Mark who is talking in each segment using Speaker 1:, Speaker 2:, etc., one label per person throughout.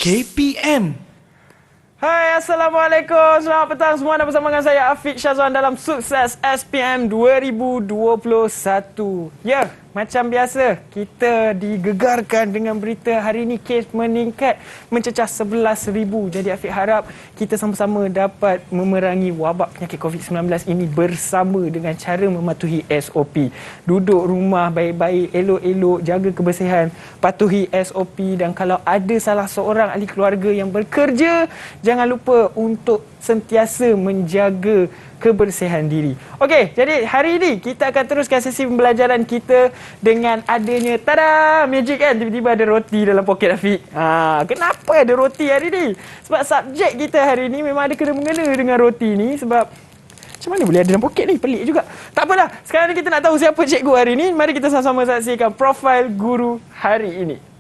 Speaker 1: KPM.
Speaker 2: Hai, Assalamualaikum. Selamat petang semua. Anda bersama dengan saya Afiq Syazwan dalam Sukses SPM 2021. Ya, macam biasa, kita digegarkan dengan berita hari ini kes meningkat mencecah 11,000. Jadi Afiq harap kita sama-sama dapat memerangi wabak penyakit COVID-19 ini bersama dengan cara mematuhi SOP. Duduk rumah baik-baik, elok-elok, jaga kebersihan, patuhi SOP, dan kalau ada salah seorang ahli keluarga yang bekerja, jangan lupa untuk sentiasa menjaga kebersihan diri. Okey, jadi hari ini kita akan teruskan sesi pembelajaran kita dengan adanya, tada, magic kan, tiba-tiba ada roti dalam poket Afiq. Kenapa ada roti hari ni? Sebab subjek kita hari ni memang ada kena-mengena dengan roti ni, sebab macam mana boleh ada dalam poket ni? Pelik juga. Tak apalah, sekarang ni kita nak tahu siapa cikgu hari ni. Mari kita sama-sama saksikan profil guru hari ini.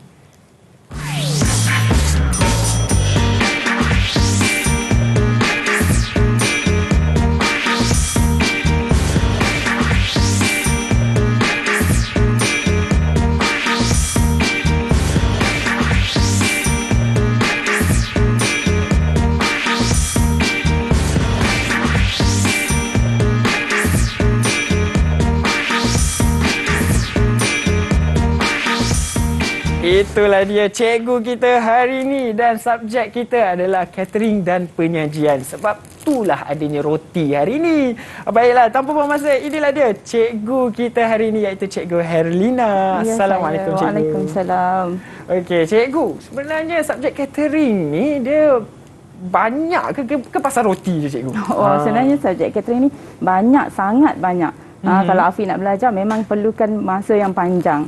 Speaker 2: Itulah dia cikgu kita hari ini, dan subjek kita adalah catering dan penyajian. Sebab itulah adanya roti hari ini. Baiklah, tanpa buang masa, inilah dia cikgu kita hari ini, iaitu Cikgu Herlina.
Speaker 3: Ya,
Speaker 2: Assalamualaikum cikgu.
Speaker 3: Waalaikumsalam.
Speaker 2: Okey, cikgu, sebenarnya subjek catering ni dia banyak ke pasal roti je cikgu?
Speaker 3: Sebenarnya subjek catering ni banyak, sangat banyak. Kalau Afiq nak belajar memang perlukan masa yang panjang.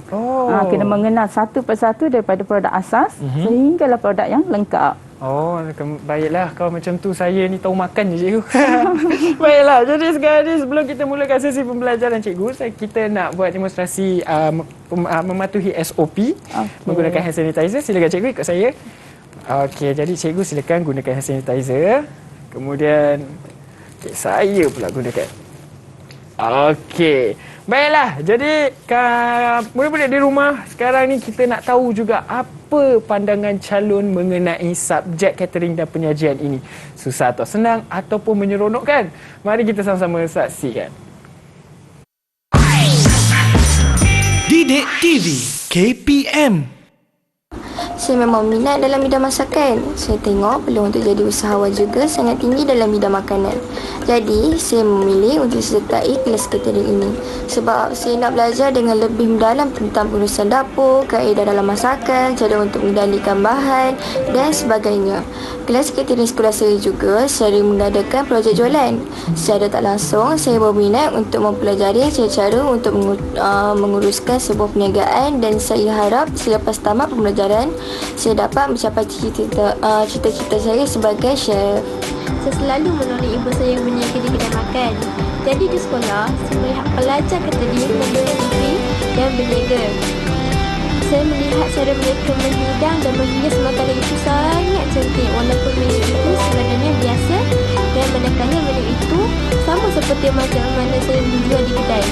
Speaker 3: Kena mengenal satu persatu daripada produk asas sehinggalah produk yang lengkap.
Speaker 2: Baiklah, kalau macam tu saya ni tahu makan je cikgu. Baiklah, jadi sekarang ni sebelum kita mulakan sesi pembelajaran cikgu, kita nak buat demonstrasi mematuhi SOP menggunakan hand sanitizer. Silakan cikgu ikut saya. Okey, jadi cikgu silakan gunakan hand sanitizer. Kemudian saya pula gunakan. Okey. Baiklah, jadi murid-murid di rumah, sekarang ni kita nak tahu juga apa pandangan calon mengenai subjek catering dan penyajian ini. Susah atau senang ataupun menyeronokkan? Mari kita sama-sama saksikan.
Speaker 1: Didik TV KPM.
Speaker 4: Saya memang minat dalam bidang masakan. Saya tengok peluang untuk jadi usahawan juga sangat tinggi dalam bidang makanan. Jadi, saya memilih untuk sertai kelas catering ini. Sebab saya nak belajar dengan lebih mendalam tentang pengurusan dapur, kaedah dalam masakan, cara untuk mengendalikan bahan dan sebagainya. Kelas catering sekolah saya juga sering mengadakan projek jualan. Secara tak langsung, saya berminat untuk mempelajari cara-cara untuk menguruskan sebuah perniagaan, dan saya harap selepas tamat pembelajaran, saya dapat mencapai cita-cita saya sebagai chef.
Speaker 5: Saya selalu menolong ibu saya yang berniaga di kedai makan. Jadi di sekolah, saya melihat pelajar catering membeli TV dan berniaga. Saya melihat cara mereka menghidang dan menghias makanan itu sangat cantik, walaupun menu itu sebenarnya biasa, dan manakala menu itu sama seperti macam mana saya menjual di kedai.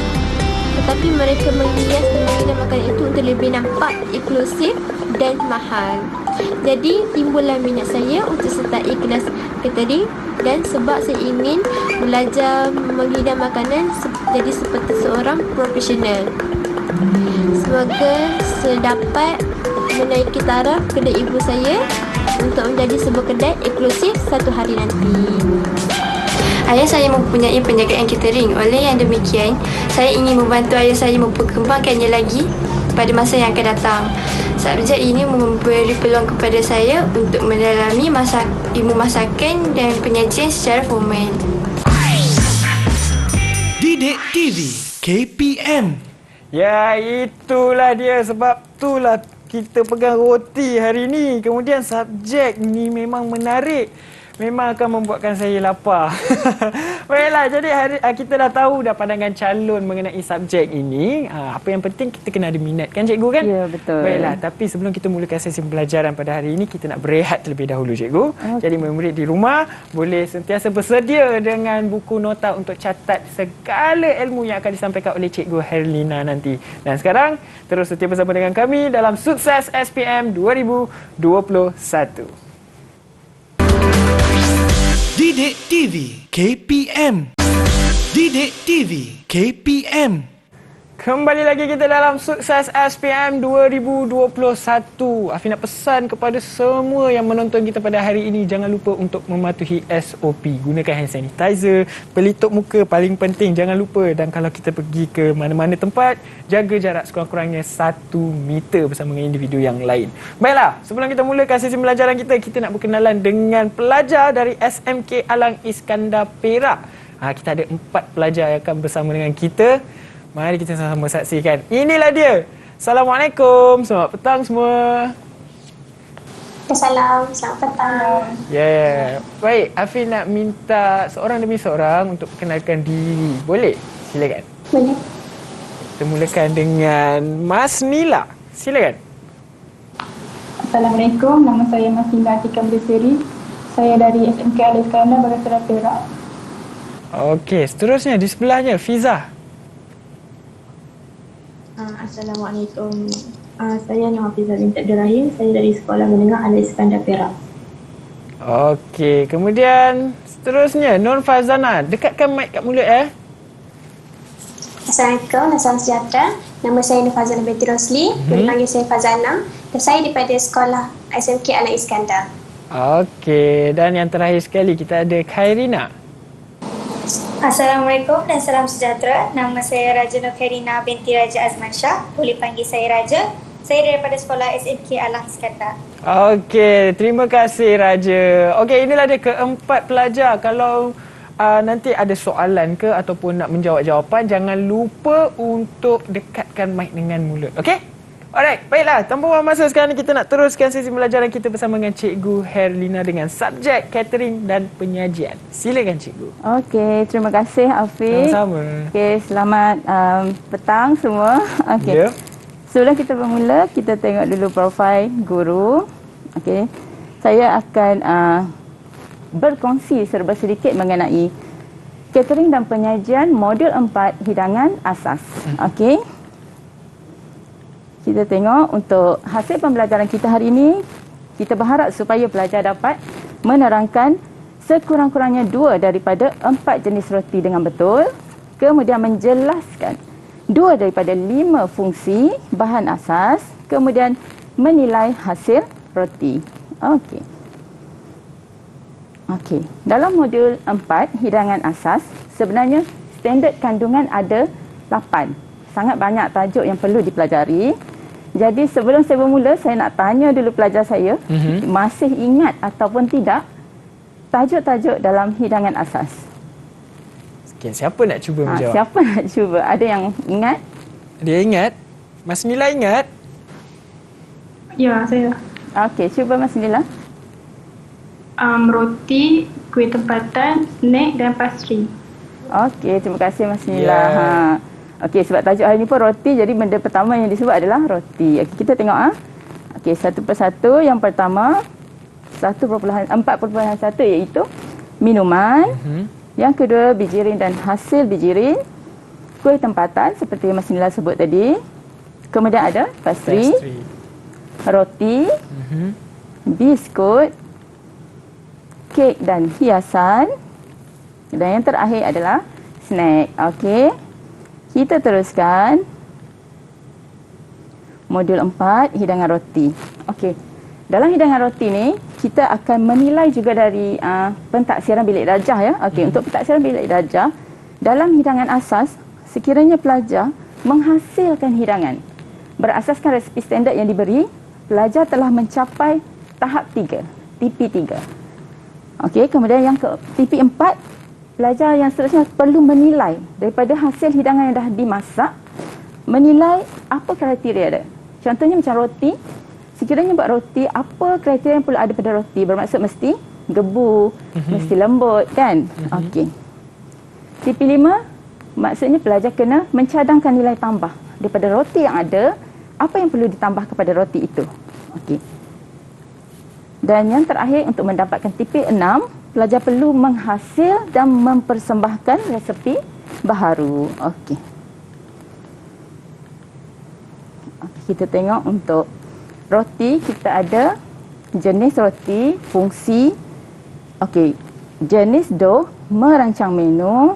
Speaker 5: Tetapi mereka menghias dan menghidang makanan itu untuk lebih nampak eksklusif dan mahal. Jadi timbullah minat saya untuk sertai kelas catering, dan sebab saya ingin belajar menghidang makanan jadi seperti seorang profesional. Semoga saya dapat menaiki taraf kedai ibu saya untuk menjadi sebuah kedai eksklusif satu hari nanti.
Speaker 4: Ayah saya mempunyai penjagaan catering. Oleh yang demikian, saya ingin membantu ayah saya memperkembangkannya lagi pada masa yang akan datang. Subjek ini memberi peluang kepada saya untuk mendalami ilmu masakan dan penyajian secara formal.
Speaker 1: Didik TV KPM.
Speaker 2: Ya, itulah dia, sebab itulah kita pegang roti hari ni. Kemudian subjek ni memang menarik. memang akan membuatkan saya lapar. Baiklah, jadi kita dah tahu dah pandangan calon mengenai subjek ini. Apa yang penting kita kena ada minat kan cikgu kan?
Speaker 3: Ya, betul.
Speaker 2: Baiklah, tapi sebelum kita mulakan sesi pembelajaran pada hari ini, kita nak berehat terlebih dahulu cikgu. Jadi murid-murid di rumah boleh sentiasa bersedia dengan buku nota untuk catat segala ilmu yang akan disampaikan oleh Cikgu Herlina nanti. Dan sekarang terus setia bersama dengan kami dalam Sukses SPM 2021.
Speaker 1: Didik TV KPM. Didik TV KPM.
Speaker 2: Kembali lagi kita dalam Sukses SPM 2021. Afi nak pesan kepada semua yang menonton kita pada hari ini, jangan lupa untuk mematuhi SOP. Gunakan hand sanitizer, pelitup muka paling penting, jangan lupa. Dan kalau kita pergi ke mana-mana tempat, jaga jarak sekurang-kurangnya 1 meter bersama dengan individu yang lain. Baiklah, sebelum kita mulakan sesi pembelajaran kita nak berkenalan dengan pelajar dari SMK Alang Iskandar Perak. Kita ada 4 pelajar yang akan bersama dengan kita. Mari kita sama-sama saksikan. Inilah dia. Assalamualaikum. Selamat petang semua.
Speaker 5: Assalamualaikum, selamat petang.
Speaker 2: Baik, Afi nak minta seorang demi seorang untuk perkenalkan diri. Boleh? Silakan.
Speaker 5: Boleh.
Speaker 2: Kita mulakan dengan Mas Nila. Silakan.
Speaker 6: Assalamualaikum, nama saya Mas Nila Atika Berseri. Saya dari SMK Alang Iskandar Bagaimana Perak.
Speaker 2: Okey, seterusnya di sebelahnya Fiza.
Speaker 7: Assalamualaikum. Saya nama Fiza binti Abdul Rahim. Saya dari Sekolah Menengah Alang Iskandar Perak.
Speaker 2: Okey, kemudian seterusnya Nur Fazana. Dekatkan mic kat mulut
Speaker 5: Assalamualaikum, salam sejahtera. Nama saya Nur Fazana binti Rosli. Boleh panggil saya Fazana. Dan saya daripada Sekolah SMK Alang Iskandar.
Speaker 2: Okey, dan yang terakhir sekali kita ada Khairina.
Speaker 8: Assalamualaikum dan salam sejahtera. Nama saya Raja Nur Khairina binti Raja Azman Shah. Boleh panggil saya Raja. Saya daripada Sekolah SMK Alang Iskandar.
Speaker 2: Okey, terima kasih Raja. Okey, inilah dia keempat pelajar. Kalau nanti ada soalan ke ataupun nak menjawab jawapan, jangan lupa untuk dekatkan mic dengan mulut. Okey? Alright, baiklah. Tanpa buang masa, sekarang ni kita nak teruskan sesi pembelajaran kita bersama dengan Cikgu Herlina dengan subjek catering dan penyajian. Silakan Cikgu.
Speaker 3: Okey, terima kasih Afiq.
Speaker 2: Sama-sama.
Speaker 3: Okey, selamat petang semua. Okey. Sebelum kita bermula, kita tengok dulu profil guru. Okey. Saya akan berkongsi serba sedikit mengenai catering dan penyajian modul 4 hidangan asas. Okey. Kita tengok untuk hasil pembelajaran kita hari ini, kita berharap supaya pelajar dapat menerangkan sekurang-kurangnya 2 daripada 4 jenis roti dengan betul, kemudian menjelaskan 2 daripada 5 fungsi bahan asas, kemudian menilai hasil roti. Okey. Dalam modul 4 hidangan asas, sebenarnya standard kandungan ada 8. Sangat banyak tajuk yang perlu dipelajari. Jadi sebelum saya bermula, saya nak tanya dulu pelajar saya, masih ingat ataupun tidak tajuk-tajuk dalam hidangan asas?
Speaker 2: Okay, siapa nak cuba menjawab?
Speaker 3: Siapa nak cuba? Ada yang ingat?
Speaker 2: Dia ingat? Mas Nila ingat?
Speaker 6: Ya, saya.
Speaker 3: Okey, cuba Mas Nila.
Speaker 6: Roti, kuih tempatan, snack dan pastry.
Speaker 3: Okey, terima kasih Mas Nila. Okey, sebab tajuk hari ni pun roti, jadi benda pertama yang disebut adalah roti. Okey, kita tengok Okey, satu persatu. Yang pertama 4.1 iaitu minuman. Yang kedua bijirin dan hasil bijirin. Kuih tempatan seperti yang Mas Nila sebut tadi. Kemudian ada pastry. Roti. Biskut. Kek dan hiasan. Dan yang terakhir adalah snack. Okey. Kita teruskan modul 4 hidangan roti. Okey. Dalam hidangan roti ni kita akan menilai juga dari pentaksiran bilik darjah ya. Okey, untuk pentaksiran bilik darjah dalam hidangan asas, sekiranya pelajar menghasilkan hidangan berasaskan resipi standard yang diberi, pelajar telah mencapai tahap 3, TP3. Okey, kemudian yang ke TP4, pelajar yang seterusnya perlu menilai daripada hasil hidangan yang dah dimasak, menilai apa kriteria dia. Contohnya macam roti, sekiranya buat roti, apa kriteria yang perlu ada pada roti? Bermaksud mesti gebu, mesti lembut kan. Okey. CP5 maksudnya pelajar kena mencadangkan nilai tambah daripada roti yang ada, apa yang perlu ditambah kepada roti itu. Okey. Dan yang terakhir, untuk mendapatkan TP6, pelajar perlu menghasil dan mempersembahkan resepi baharu. Okey. Kita tengok untuk roti, kita ada jenis roti, fungsi. Okey. Jenis dough, merancang menu.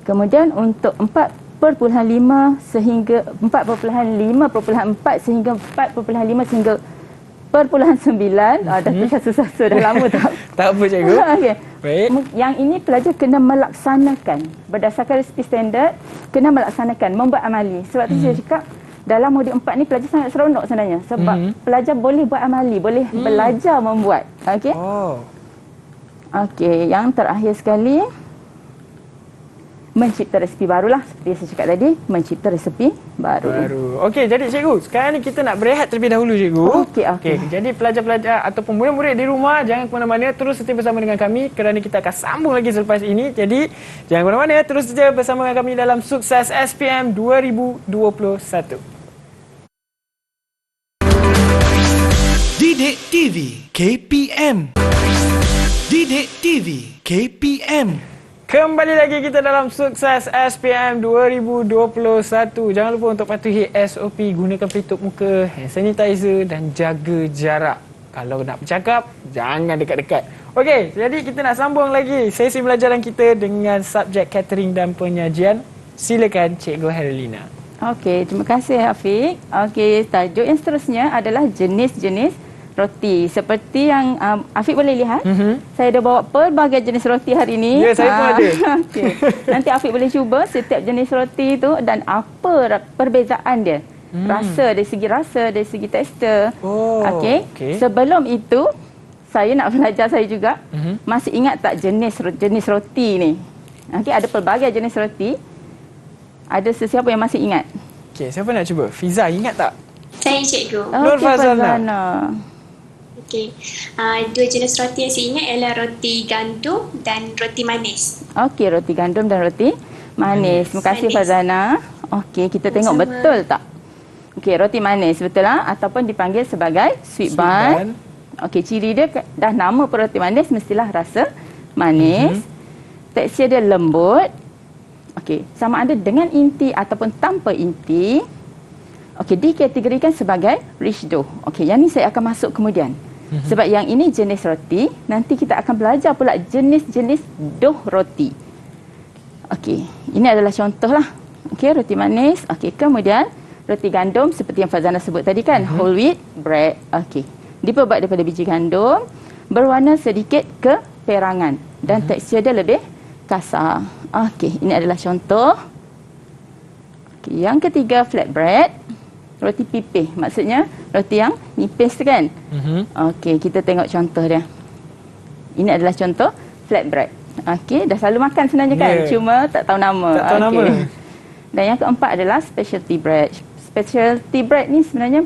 Speaker 3: Kemudian untuk 4.5 sehingga 4.5.4 sehingga 4.5 sehingga 4.9. Dah susah-susah dah lama tak.
Speaker 2: Tak apa cikgu.
Speaker 3: Okey.
Speaker 2: Baik.
Speaker 3: Yang ini pelajar kena melaksanakan berdasarkan resipi standard, kena melaksanakan, membuat amali. Sebab tu saya cakap dalam modul 4 ni pelajar sangat seronok sebenarnya sebab pelajar boleh buat amali, boleh belajar membuat. Okey.
Speaker 2: Oh.
Speaker 3: Okey, yang terakhir sekali, mencipta resepi barulah. Seperti yang saya cakap tadi, mencipta resepi baru.
Speaker 2: Okey, jadi cikgu, sekarang ni kita nak berehat terlebih dahulu cikgu.
Speaker 3: Okey.
Speaker 2: Jadi pelajar-pelajar ataupun murid-murid di rumah, jangan ke mana-mana, terus setia bersama dengan kami kerana kita akan sambung lagi selepas ini. Jadi, jangan ke mana-mana, terus setia bersama dengan kami dalam Sukses SPM 2021.
Speaker 1: Didik TV KPM. Didik TV KPM.
Speaker 2: Kembali lagi kita dalam Sukses SPM 2021. Jangan lupa untuk patuhi SOP, gunakan pelitup muka, hand sanitizer dan jaga jarak. Kalau nak bercakap, jangan dekat-dekat. Okey, jadi kita nak sambung lagi sesi pelajaran kita dengan subjek catering dan penyajian. Silakan Cikgu Herlina.
Speaker 3: Okey, terima kasih Afiq. Okey, tajuk yang seterusnya adalah jenis-jenis roti. Seperti yang Afiq boleh lihat, saya dah bawa pelbagai jenis roti hari ini.
Speaker 2: Ya, saya pun ada.
Speaker 3: Okay. Nanti Afiq boleh cuba setiap jenis roti itu dan apa perbezaan dia. Dari segi tekstur. Okey. Sebelum itu, saya nak belajar saya juga. Masih ingat tak jenis roti ni? Okey, ada pelbagai jenis roti. Ada sesiapa yang masih ingat?
Speaker 2: Okey, siapa nak cuba? Fiza, ingat tak?
Speaker 5: Saya cikgu.
Speaker 2: Nur Fazana.
Speaker 5: Okey. Dua jenis roti yang saya ingat ialah roti gandum dan roti manis.
Speaker 3: Okey, roti gandum dan roti manis. Terima kasih Fazana. Okey, kita tengok betul tak? Okey, roti manis betul lah, ataupun dipanggil sebagai sweet bun. Okey, ciri dia dah nama pun roti manis mestilah rasa manis. Tekstur dia lembut. Okey, sama ada dengan inti ataupun tanpa inti. Okey, dikategorikan sebagai rich dough. Okey, yang ni saya akan masuk kemudian. Sebab yang ini jenis roti, nanti kita akan belajar pula jenis-jenis dough roti. Okey, ini adalah contohlah. Okey, roti manis. Okey, kemudian roti gandum seperti yang Fazana sebut tadi kan, whole wheat bread. Okey, diperbuat daripada biji gandum, berwarna sedikit keperangan dan tekstur dia lebih kasar. Okey, ini adalah contoh. Okey, yang ketiga flatbread. Roti pipih, maksudnya roti yang nipis tu kan. Okey, kita tengok contoh dia. Ini adalah contoh flatbread. Okey, dah selalu makan sebenarnya kan, cuma tak tahu nama.
Speaker 2: Tak tahu nama.
Speaker 3: Dan yang keempat adalah specialty bread. Specialty bread ni sebenarnya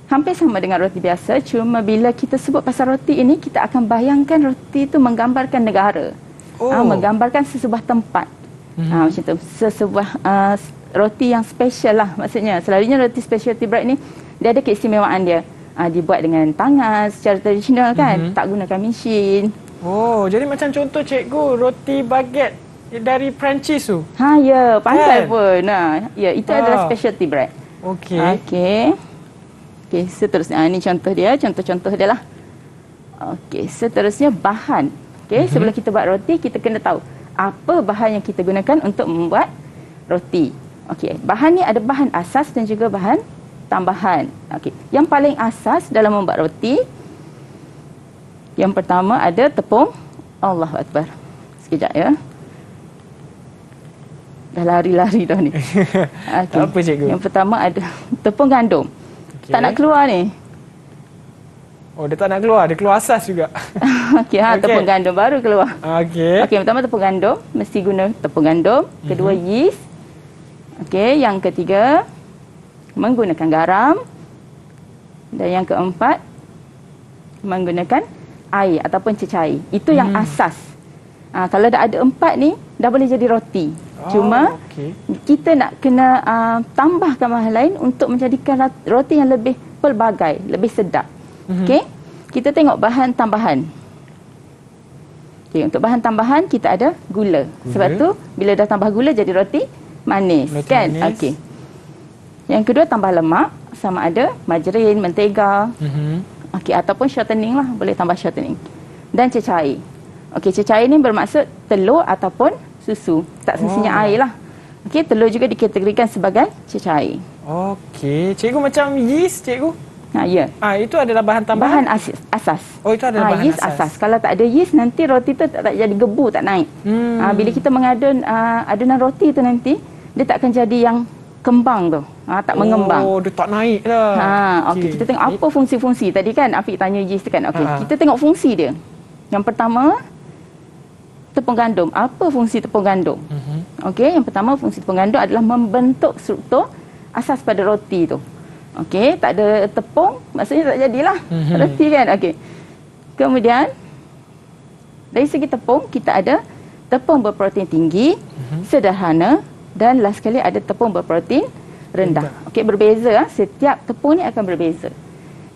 Speaker 3: hampir sama dengan roti biasa, cuma bila kita sebut pasal roti ini, kita akan bayangkan roti itu menggambarkan negara. Menggambarkan sesebuah tempat. Macam tu, sesebuah roti yang special lah maksudnya. Selalunya roti specialty bread ni dia ada keistimewaan dia. Dibuat dengan tangan secara tradisional kan, tak gunakan mesin.
Speaker 2: Jadi macam contoh cikgu, roti baguette dari Perancis tu.
Speaker 3: Ya, pandai pun. Ya, itu adalah specialty bread. Okey, seterusnya ini contoh dia, contoh-contoh dia lah. Okey, seterusnya bahan. Okey, sebelum kita buat roti, kita kena tahu apa bahan yang kita gunakan untuk membuat roti. Okey, bahan ni ada bahan asas dan juga bahan tambahan. Okey, yang paling asas dalam membuat roti, yang pertama ada tepung. Allahu Akbar. Sekejap ya. Dah lari-lari dah ni. Okay.
Speaker 2: Tak apa cikgu.
Speaker 3: Yang pertama ada tepung gandum. Tak nak keluar ni.
Speaker 2: Dia tak nak keluar, dia keluar asas juga.
Speaker 3: Okey, tepung gandum baru keluar.
Speaker 2: Okey.
Speaker 3: Okey, pertama tepung gandum, mesti guna tepung gandum. Kedua yeast. Okey, yang ketiga menggunakan garam. Dan yang keempat menggunakan air ataupun cecair. Itu yang asas. Kalau dah ada 4 ni, dah boleh jadi roti. Cuma kita nak kena tambahkan bahan lain untuk menjadikan roti yang lebih pelbagai, lebih sedap. Okey. Kita tengok bahan tambahan. Okey, untuk bahan tambahan kita ada gula. Sebab tu bila dah tambah gula jadi roti manis, kan? Okey. Yang kedua tambah lemak, sama ada margarin, mentega. Okey, ataupun shortening lah, boleh tambah shortening. Dan cecair. Okey, cecair ni bermaksud telur ataupun susu. Tak semestinya air lah. Okey, telur juga dikategorikan sebagai cecair.
Speaker 2: Okey, cikgu macam yeast, cikgu.
Speaker 3: Ya.
Speaker 2: Itu adalah bahan tambahan.
Speaker 3: Bahan asas.
Speaker 2: Oh, itu adalah bahan
Speaker 3: yeast asas. Kalau tak ada yeast, nanti roti tu tak jadi gebu, tak naik. Bila kita mengadun adunan roti tu nanti, dia tak akan jadi yang kembang tu. Tak mengembang.
Speaker 2: Oh, dia tak naik lah.
Speaker 3: Okey, kita tengok apa fungsi-fungsi. Tadi kan Afiq tanya yeast tu kan. Okey, kita tengok fungsi dia. Yang pertama, tepung gandum. Apa fungsi tepung gandum? Okey, yang pertama fungsi tepung gandum adalah membentuk struktur asas pada roti tu. Okey, tak ada tepung, maksudnya tak jadilah roti kan. Okey. Kemudian dari segi tepung, kita ada tepung berprotein tinggi, sederhana, dan last sekali ada tepung berprotein rendah. Okey, berbeza. Setiap tepung ni akan berbeza.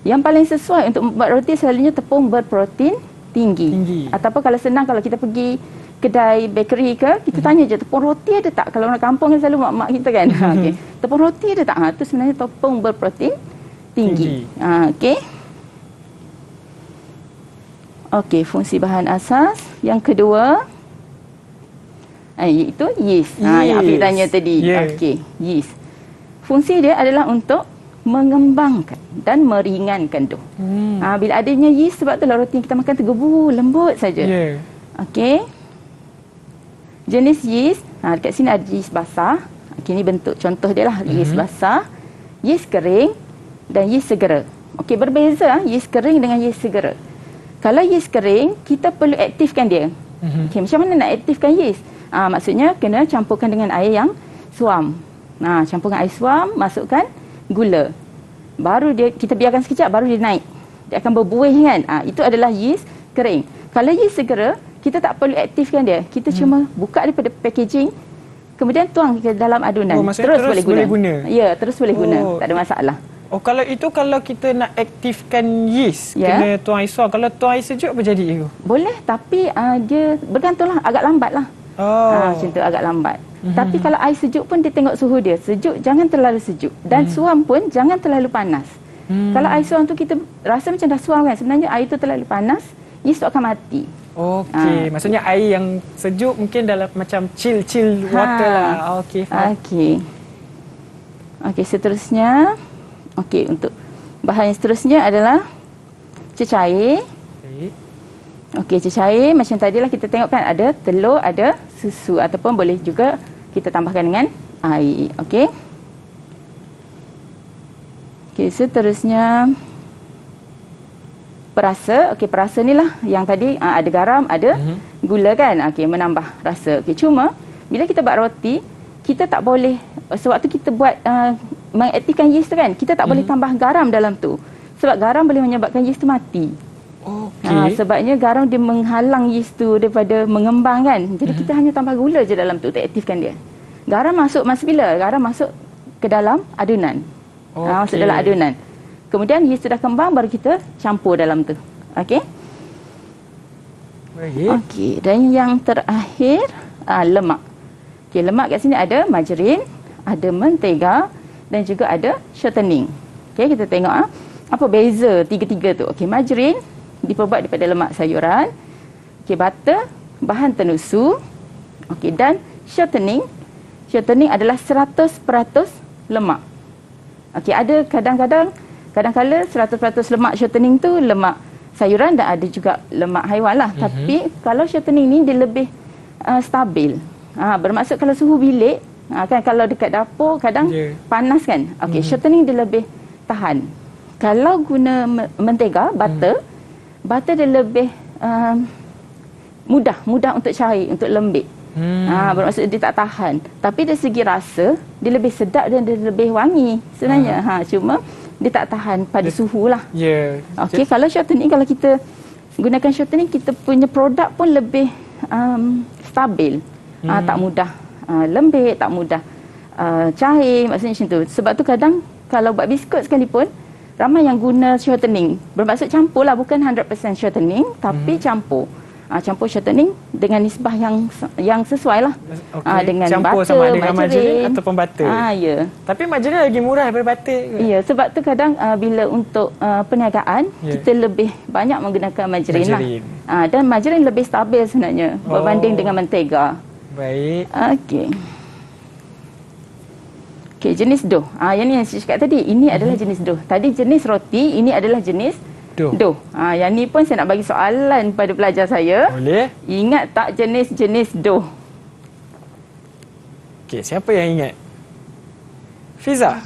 Speaker 3: Yang paling sesuai untuk membuat roti selalunya tepung berprotein tinggi. Ataupun kalau senang, kalau kita pergi kedai bakery ke, kita tanya je tepung roti ada tak? Kalau orang kampung kan selalu mak-mak kita kan. Okey. Tepung roti ada tak? Itu sebenarnya tepung berprotein tinggi. Okey. Okey, fungsi bahan asas. Yang kedua iaitu yeast. Yang Afiq tanya tadi. Okey, yeast. Fungsi dia adalah untuk mengembangkan dan meringankan tu. Bila adanya yeast, sebab tu lah roti yang kita makan tergebu, lembut saja. Okey. Jenis yeast, dekat sini ada yeast basah. Okey, ni bentuk contoh dia lah. Yeast basah, yeast kering dan yeast segera. Okey, berbeza yeast kering dengan yeast segera. Kalau yeast kering, kita perlu aktifkan dia. Okey, macam mana nak aktifkan yeast? Maksudnya kena campurkan dengan air yang suam. Campurkan air suam, masukkan gula. Baru dia, kita biarkan sekejap, baru dia naik. Dia akan berbuih kan. Itu adalah yeast kering. Kalau yeast segera, kita tak perlu aktifkan dia. Kita cuma buka daripada packaging, kemudian tuang ke dalam adunan.
Speaker 2: Terus boleh guna.
Speaker 3: Ya, terus boleh guna. Tak ada masalah.
Speaker 2: Kalau itu, kalau kita nak aktifkan yeast, kena tuang air suam. Kalau tuang air sejuk, apa jadi, cikgu?
Speaker 3: Boleh, tapi dia bergantunglah, agak lambat lah. Macam tu, agak lambat. Tapi kalau air sejuk pun, dia tengok suhu dia. Sejuk, jangan terlalu sejuk. Dan suam pun, jangan terlalu panas. Kalau air suam tu kita rasa macam dah suam kan, sebenarnya air tu terlalu panas, yeast tu akan mati.
Speaker 2: Okey, maksudnya air yang sejuk mungkin dalam macam chill water lah. Okey, faham.
Speaker 3: Okey, seterusnya. Okey, untuk bahan yang seterusnya adalah cecair. Okey, cecair macam tadilah kita tengok kan, ada telur, ada susu, ataupun boleh juga kita tambahkan dengan air. Okey. Okey, seterusnya perasa. Okey, perasa ni lah yang tadi ada garam, ada gula kan. Okey, menambah rasa. Okey, cuma bila kita buat roti, kita tak boleh, sewaktu kita buat mengaktifkan yeast tu kan, kita tak boleh tambah garam dalam tu. Sebab garam boleh menyebabkan yeast tu mati. Sebabnya garam dia menghalang yeast tu daripada mengembang kan. Jadi kita hanya tambah gula je dalam tu untuk aktifkan dia. Garam masuk masa bila? Garam masuk ke dalam adunan. Masuk dalam adunan. Kemudian yeast sudah kembang, baru kita campur dalam tu. Okey? Okey, dan yang terakhir lemak. Okey, lemak kat sini ada margarin, ada mentega dan juga ada shortening. Okey, kita tengok apa beza tiga-tiga tu. Okey, margarin diperbuat daripada lemak sayuran. Okey, butter, bahan tenusu. Okey, dan shortening. Shortening adalah 100% lemak. Okey, ada kadang-kala 100% lemak shortening tu lemak sayuran dan ada juga lemak haiwan lah. Tapi kalau shortening ni dia lebih stabil. Bermaksud kalau suhu bilik, kan kalau dekat dapur kadang panas kan. Okey, shortening dia lebih tahan. Kalau guna mentega, butter dia lebih mudah untuk cair, untuk lembik. Bermaksud dia tak tahan. Tapi dari segi rasa, dia lebih sedap dan dia lebih wangi sebenarnya. Cuma dia tak tahan pada suhu lah. Okey, kalau shortening, kalau kita gunakan shortening, kita punya produk pun lebih stabil. Tak mudah lembik, tak mudah cair, maksudnya macam tu. Sebab tu kadang kalau buat biskut sekalipun, ramai yang guna shortening. Bermaksud campur lah, bukan 100% shortening, tapi campur. Campur shortening dengan nisbah yang sesuai lah. Dengan
Speaker 2: campur
Speaker 3: butter,
Speaker 2: sama dengan margarin ataupun butter.
Speaker 3: Ya.
Speaker 2: Tapi margarin lagi murah daripada butter ke?
Speaker 3: Ya, sebab tu kadang bila untuk perniagaan, kita lebih banyak menggunakan margarin lah. Dan margarin lebih stabil sebenarnya berbanding dengan mentega.
Speaker 2: Baik.
Speaker 3: Okey, jenis dough. Yang ni yang saya cakap tadi, ini adalah jenis dough. Tadi jenis roti, ini adalah jenis dough. Yang ni pun saya nak bagi soalan pada pelajar saya.
Speaker 2: Boleh.
Speaker 3: Ingat tak jenis-jenis dough?
Speaker 2: Okey, siapa yang ingat? Fiza?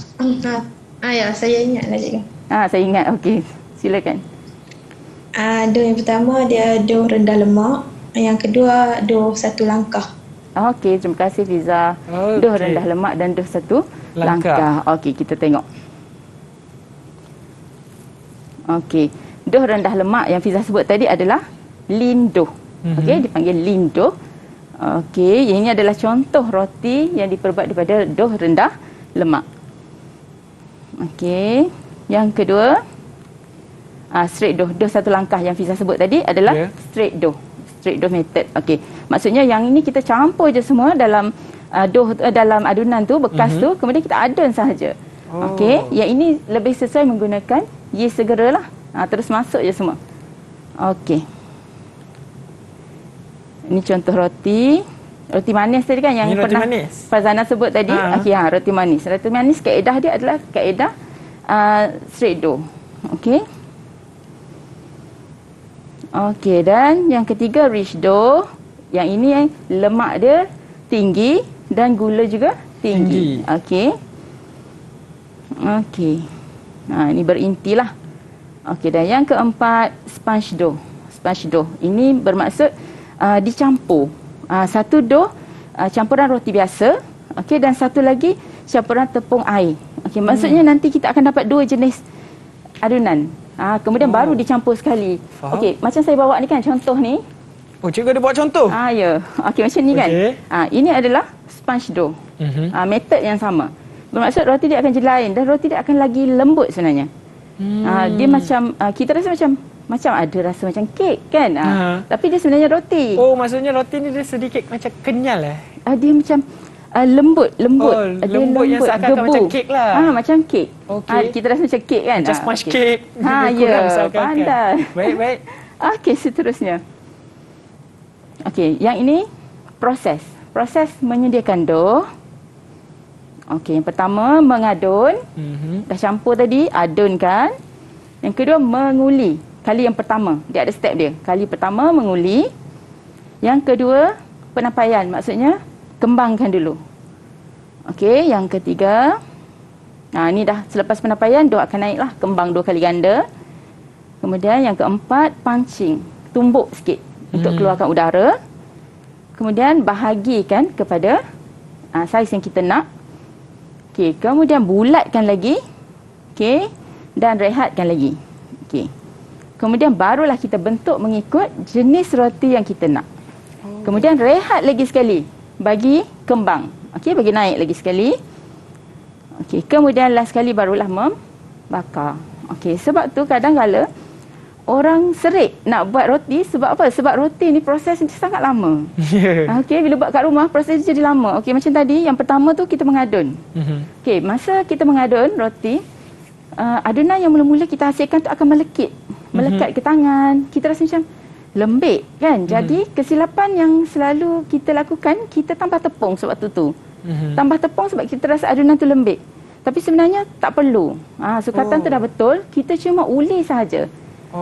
Speaker 7: Ya, saya ingat lah cikgu.
Speaker 3: Saya ingat. Okey, silakan.
Speaker 7: Dough yang pertama dia dough rendah lemak. Yang kedua dough satu langkah.
Speaker 3: Okey, terima kasih Fiza. Dough rendah lemak dan dough satu langkah. Okey, kita tengok. Okey, dough rendah lemak yang Fiza sebut tadi adalah lean dough. Okey, dipanggil lean dough. Okey, yang ini adalah contoh roti yang diperbuat daripada dough rendah lemak. Okey, yang kedua straight dough. Dough satu langkah yang Fiza sebut tadi adalah straight dough. Straight dough method. Okey, maksudnya yang ini kita campur je semua dalam dough dalam adunan tu, bekas tu, kemudian kita adun sahaja. Okey, yang ini lebih sesuai menggunakan yeast segera lah. Terus masuk je semua. Okey. Ini contoh roti. Roti manis tadi kan yang
Speaker 2: ini
Speaker 3: pernah Fazana sebut tadi. Okey, roti manis. Roti manis kaedah dia adalah kaedah straight dough. Okey. Okey, dan yang ketiga rich dough. Yang ini lemak dia tinggi dan gula juga tinggi. Okey. Okey. Ini berintilah. Okey, dan yang keempat sponge dough. Sponge dough. Ini bermaksud dicampur. Satu dough campuran roti biasa. Okey, dan satu lagi campuran tepung air. Okey, maksudnya nanti kita akan dapat dua jenis adunan. Kemudian baru dicampur sekali. Okey, macam saya bawa ni kan contoh ni.
Speaker 2: Cikgu ada buat contoh?
Speaker 3: Ya. Okey, macam ni kan. Ini adalah sponge dough. Metod yang sama. Bermaksud roti dia akan jadi lain dan roti dia akan lagi lembut sebenarnya. Dia macam kita rasa macam ada rasa macam kek kan. Tapi dia sebenarnya roti.
Speaker 2: Maksudnya roti ni dia sedikit macam kenyal
Speaker 3: dia macam lembut.
Speaker 2: Lembut yang seakan-akan macam kek lah.
Speaker 3: Macam kek. Kita rasa macam kek kan.
Speaker 2: Macam sponge cake.
Speaker 3: Ya, pandai.
Speaker 2: Baik.
Speaker 3: Okey, seterusnya. Okey, yang ini proses menyediakan dough. Okey, yang pertama mengadun. Dah campur tadi, adunkan. Yang kedua menguli. Kali yang pertama, dia ada step dia. Kali pertama menguli. Yang kedua penapaian, maksudnya kembangkan dulu. Okey, yang ketiga. Ni dah selepas penapaian dough akan naiklah, kembang 2 kali ganda. Kemudian yang keempat punching, tumbuk sikit untuk keluarkan udara. Kemudian bahagikan kepada saiz yang kita nak. Okey, kemudian bulatkan lagi. Okey, dan rehatkan lagi. Okey. Kemudian barulah kita bentuk mengikut jenis roti yang kita nak. Kemudian rehat lagi sekali bagi kembang. Okey, bagi naik lagi sekali. Okey, kemudian last sekali barulah membakar. Okey, sebab tu kadang-kala orang serik nak buat roti. Sebab apa? Sebab roti ni proses dia sangat lama. Okey, bila buat kat rumah proses dia jadi lama. Okey, macam tadi yang pertama tu kita mengadun. Okey, masa kita mengadun roti, adunan yang mula-mula kita hasilkan tu akan melekat ke tangan. Kita rasa macam lembik kan. Jadi kesilapan yang selalu kita lakukan, kita tambah tepung sebab tu. Tambah tepung sebab kita rasa adunan tu lembik. Tapi sebenarnya tak perlu. Sukatan tu dah betul, kita cuma uli sahaja.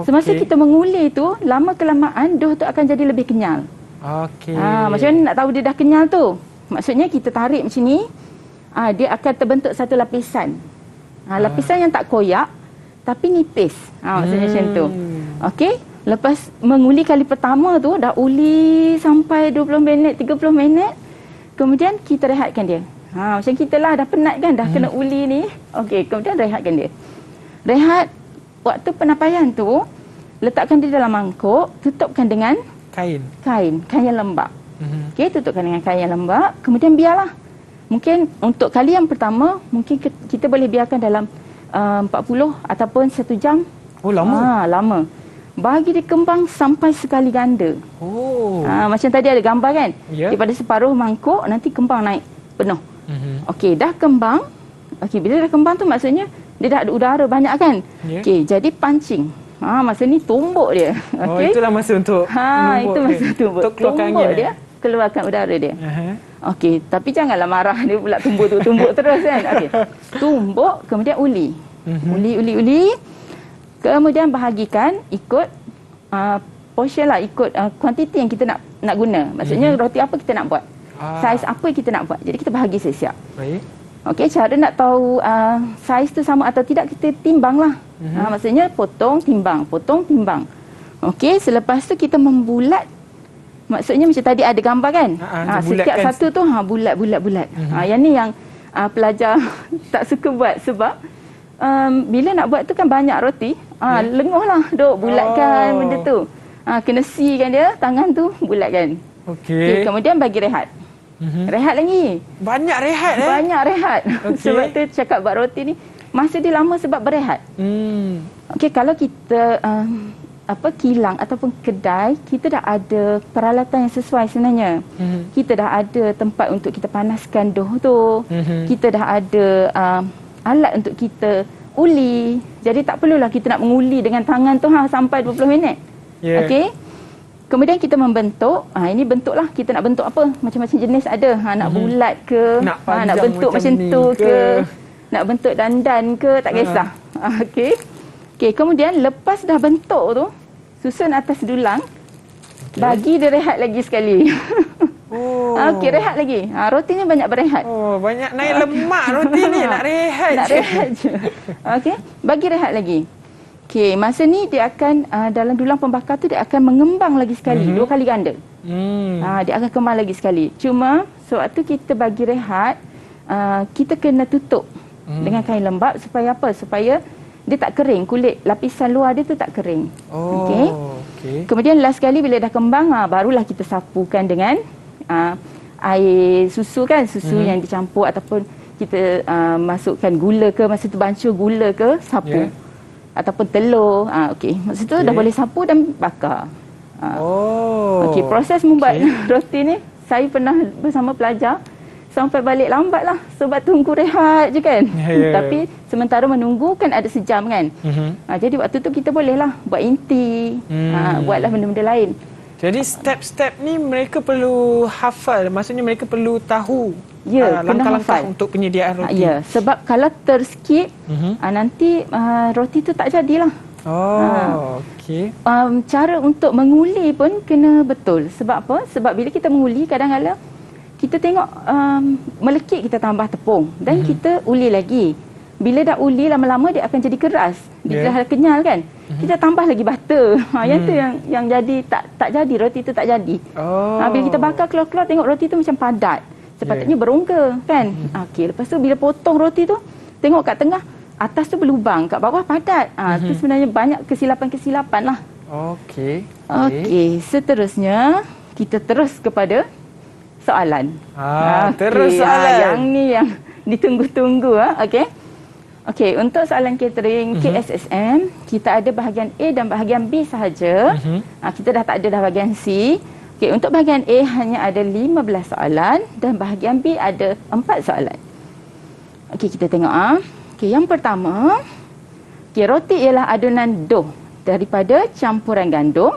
Speaker 3: Semasa kita menguli tu, lama kelamaan dough tu akan jadi lebih kenyal. Macam mana nak tahu dia dah kenyal tu? Maksudnya kita tarik macam ni, dia akan terbentuk satu lapisan. Lapisan yang tak koyak tapi nipis. Maksudnya macam tu. Okey, lepas menguli kali pertama tu dah uli sampai 20 minit, 30 minit. Kemudian kita rehatkan dia. Macam kita lah dah penat kan, dah kena uli ni. Okey, kemudian rehatkan dia. Rehat waktu penapaian tu, letakkan di dalam mangkuk, tutupkan dengan
Speaker 2: Kain.
Speaker 3: kain yang lembap. Okey, tutupkan dengan kain yang lembap, kemudian biarlah. Mungkin untuk kali yang pertama, mungkin kita boleh biarkan dalam 40 ataupun 1 jam.
Speaker 2: Oh, lama.
Speaker 3: Lama. Bagi dia kembang sampai sekali ganda.
Speaker 2: Oh.
Speaker 3: Macam tadi ada gambar kan?
Speaker 2: Ya.
Speaker 3: Daripada separuh mangkuk, nanti kembang naik penuh. Okey, dah kembang. Okey, bila dah kembang tu maksudnya dia dah ada udara banyak kan?
Speaker 2: Ya.
Speaker 3: Okey, jadi pancing. Masa ni tumbuk dia.
Speaker 2: Oh,
Speaker 3: Okey.
Speaker 2: itulah masa untuk
Speaker 3: Itu masa tumbuk.
Speaker 2: Untuk keluarkan
Speaker 3: Tumbuk
Speaker 2: angin.
Speaker 3: dia, keluarkan udara dia.
Speaker 2: Aha.
Speaker 3: Okey, tapi janganlah marah dia pula tumbuk terus kan. Okey. Tumbuk, kemudian uli. Uli. Kemudian bahagikan ikut portion lah, ikut kuantiti yang kita nak guna. Maksudnya roti apa kita nak buat. Saiz apa yang kita nak buat. Jadi kita bahagi siap-siap.
Speaker 2: Baik.
Speaker 3: Okey, cara nak tahu saiz tu sama atau tidak, kita timbang lah. Maksudnya potong, timbang. Okey, selepas tu kita membulat. Maksudnya macam tadi ada gambar kan? Setiap satu tu bulat. Yang ni yang pelajar tak suka buat sebab bila nak buat tu kan banyak roti. Lenguh lah duk bulatkan benda tu. Kena sikan dia, tangan tu bulatkan.
Speaker 2: Okey.
Speaker 3: Kemudian bagi rehat. Rehat lagi.
Speaker 2: Banyak rehat
Speaker 3: Banyak rehat.
Speaker 2: Okey.
Speaker 3: Sebab tu cakap buat roti ni masa dia lama sebab berehat. Okey, kalau kita kilang ataupun kedai, kita dah ada peralatan yang sesuai sebenarnya. Kita dah ada tempat untuk kita panaskan dough tu. Kita dah ada alat untuk kita uli. Jadi tak perlulah kita nak menguli dengan tangan tu sampai 20 minit.
Speaker 2: Yeah.
Speaker 3: Okey. Kemudian kita membentuk. Ini bentuk lah. Kita nak bentuk apa? Macam-macam jenis ada. Nak bulat ke?
Speaker 2: Nak panjang
Speaker 3: nak bentuk macam
Speaker 2: ni
Speaker 3: tu
Speaker 2: ke?
Speaker 3: Nak bentuk dandan ke? Tak kisah. Okey. Okey, kemudian lepas dah bentuk tu, susun atas dulang. Bagi dia rehat lagi sekali. Okey, rehat lagi. Roti ni banyak berehat.
Speaker 2: Oh, banyak naik lemak roti ni. Nak rehat
Speaker 3: Nak rehat je. Okey, bagi rehat lagi. Okey, masa ni dia akan dalam dulang pembakar tu dia akan mengembang lagi sekali, 2 kali ganda. Dia akan kembang lagi sekali. Cuma sewaktu kita bagi rehat, kita kena tutup dengan kain lembap supaya apa? Supaya dia tak kering, kulit lapisan luar dia tu tak kering. Okey. Kemudian last sekali bila dah kembang, barulah kita sapukan dengan air susu kan, susu yang dicampur ataupun kita masukkan gula ke, masa tu bancur gula ke, sapu. Ataupun telur. Okey. Masa tu dah boleh sapu dan bakar. Okey, proses membuat roti ni saya pernah bersama pelajar sampai balik lambat lah sebab tunggu rehat je kan. Tapi sementara menunggu kan ada sejam kan. Jadi waktu tu kita bolehlah buat inti, buatlah benda-benda lain.
Speaker 2: Jadi step-step ni mereka perlu hafal. Maksudnya mereka perlu tahu langkah-langkah untuk penyediaan roti.
Speaker 3: Ya, sebab kalau terskip nanti roti tu tak jadilah.
Speaker 2: Okey.
Speaker 3: Cara untuk menguli pun kena betul. Sebab apa? Sebab bila kita menguli kadang-kadang kita tengok melekit, kita tambah tepung dan kita uli lagi. Bila dah uli lama-lama dia akan jadi keras. Dia dah kenyal kan. Kita tambah lagi butter. Yang tu yang jadi tak jadi, roti tu tak jadi. Bila kita bakar keluar-keluar tengok roti tu macam padat. Sepatutnya berongga kan. Okey, lepas tu bila potong roti tu tengok kat tengah atas tu berlubang, kat bawah padat. Tu sebenarnya banyak kesilapan-kesilapan lah. Okey, seterusnya kita terus kepada soalan.
Speaker 2: Terus soalan.
Speaker 3: Yang ni yang ditunggu-tunggu. Okey, untuk soalan catering KSSM, kita ada bahagian A dan bahagian B sahaja. Kita dah tak ada dah bahagian C. Okey, untuk bahagian A hanya ada 15 soalan dan bahagian B ada 4 soalan. Okey, kita tengok Okey, yang pertama, roti ialah adunan dough daripada campuran gandum,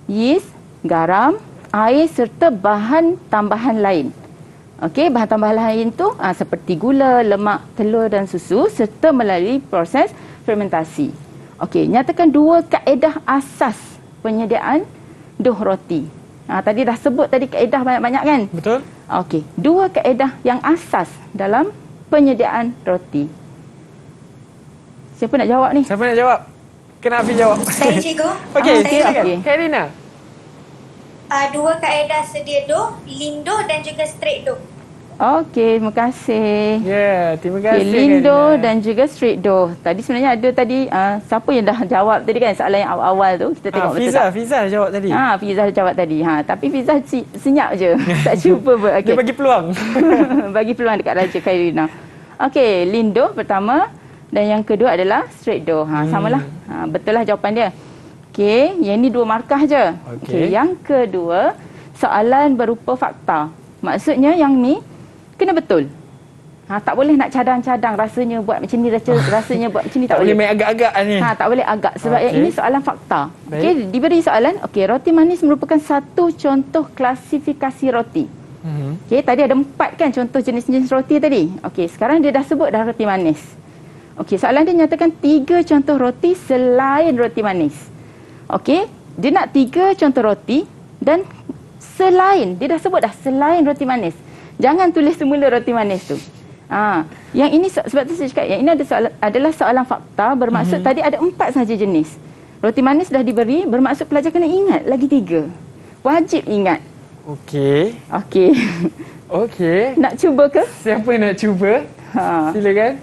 Speaker 3: yeast, garam, air serta bahan tambahan lain. Okey, bahan tambahan lain tu seperti gula, lemak, telur dan susu serta melalui proses fermentasi. Okey, nyatakan 2 kaedah asas penyediaan dough roti. Tadi dah sebut tadi kaedah banyak-banyak kan?
Speaker 2: Betul.
Speaker 3: Okey, 2 kaedah yang asas dalam penyediaan roti. Siapa nak jawab ni?
Speaker 2: Siapa nak jawab? Kena Afi jawab.
Speaker 8: Saya cikgu.
Speaker 2: Okey,
Speaker 3: okey.
Speaker 2: silakan. Karina.
Speaker 8: 2 kaedah sedia dough, lean dough dan juga straight dough.
Speaker 3: Okey, terima kasih.
Speaker 2: Ya, terima
Speaker 3: Okay,
Speaker 2: kasih.
Speaker 3: lindo
Speaker 2: Karina.
Speaker 3: dan juga straight door. Tadi sebenarnya ada tadi siapa yang dah jawab tadi kan soalan yang awal-awal tu. Kita tengok betul
Speaker 2: Fiza,
Speaker 3: tak?
Speaker 2: Fiza jawab tadi.
Speaker 3: Fiza jawab tadi. Tapi Fiza senyap je. Tak cuba buat.
Speaker 2: Dia
Speaker 3: Okay.
Speaker 2: bagi peluang.
Speaker 3: Bagi peluang dekat Raja Khairina. Okey, lindo pertama dan yang kedua adalah straight door. Samalah. Betul lah jawapan dia. Okey, yang ni 2 markah je. Okey, yang kedua soalan berupa fakta. Maksudnya yang ni kena betul. Tak boleh nak cadang-cadang rasanya buat macam ni, rasanya buat macam ni, tak boleh.
Speaker 2: main agak-agak ni.
Speaker 3: Tak boleh agak sebab yang ini soalan fakta. Okey,
Speaker 2: Baik.
Speaker 3: diberi soalan. Okey, roti manis merupakan satu contoh klasifikasi roti. Okey, tadi ada 4 kan contoh jenis-jenis roti tadi. Okey, sekarang dia dah sebut dah roti manis. Okey, soalan dia nyatakan 3 contoh roti selain roti manis. Okey, dia nak 3 contoh roti dan selain, dia dah sebut dah selain roti manis. Jangan tulis semula roti manis tu. Yang ini sebab tu saya cakap yang ini adalah soalan fakta, bermaksud tadi ada 4 sahaja jenis. Roti manis dah diberi, bermaksud pelajar kena ingat lagi 3. Wajib ingat.
Speaker 2: Okey.
Speaker 3: Okey.
Speaker 2: Okey.
Speaker 3: Nak cuba ke?
Speaker 2: Siapa nak cuba? Silakan.